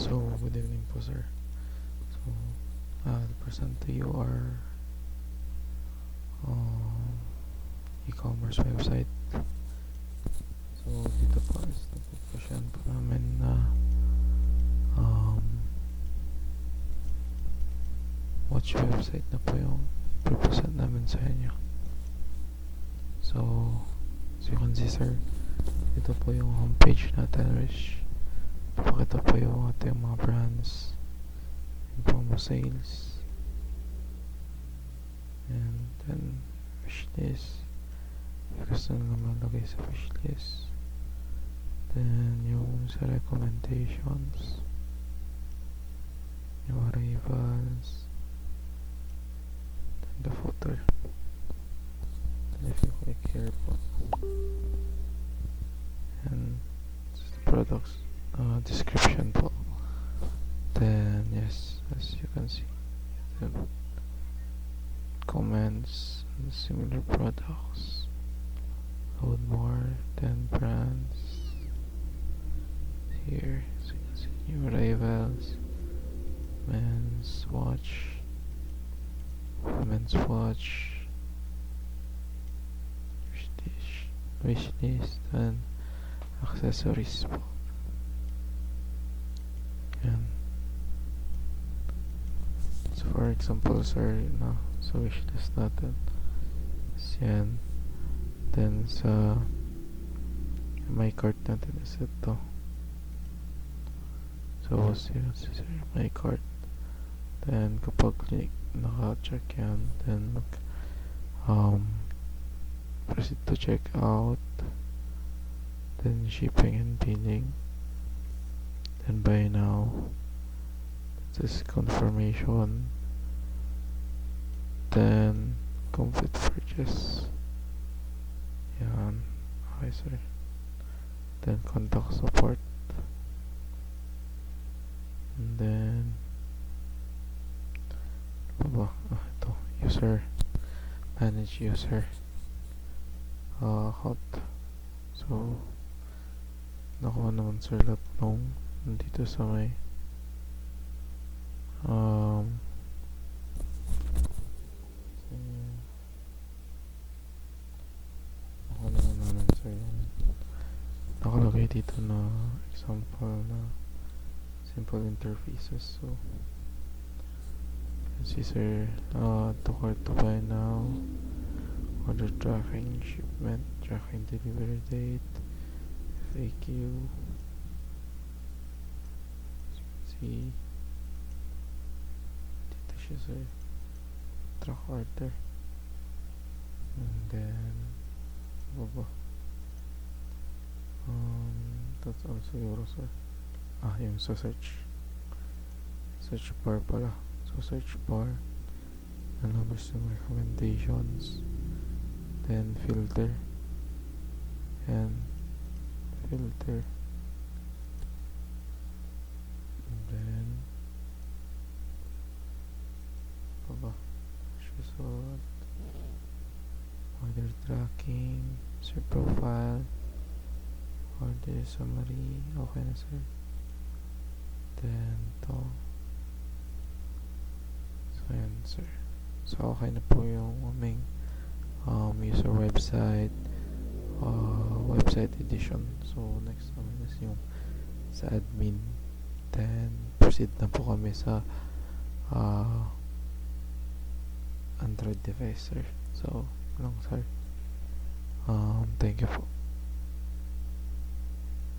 So, good evening po, sir. So, I'll present to you our e-commerce website. So, dito po is napupusyan po namin na watch website na po yung i-present namin sa inyo. So, as you can see, sir, ito po yung homepage natin, which pakita po yung ating mga brands and promo sales, and then wishlist, gusto nyo malagay sa wishlist, then yung sa recommendations, yung arrivals, then the footer, then if you click here po, and the products description po. Then yes, as you can see, the comments and similar products, load more, 10 brands here, so you can see new arrivals, men's watch, women's watch, wish list, and accessories po. Yan. So for example, sir, sa wishlist natin is yan. Then sa my cart natin is ito. So sir, my cart. Then kapag naka-check yan, then proceed to check out, then shipping and billing, then buy now, this is confirmation, then complete purchase. Yan. Okay, sorry. Then contact support, and then ito, user, manage user hot. So nakuha naman, sir, lahat nung nandito sa may nakuha naman, sir, yung nakalagay dito na example na simple interfaces. So see, sir, to cart to buy now, order tracking, shipment tracking, delivery date, FAQ, as you can see dito siya, sir, track order, and then that's also yours, sir. Yung sa search bar pala. So search bar, and numbers ng recommendations, then filter, and filter, and then result, order tracking, sir, profile, order summary. Okay na, sir. Then to, so ayan, sir. So okay na po yung aming user website edition. So next naman is yung sa admin, then proceed na po kami sa Android device, sir. So lang, sir, thank you po.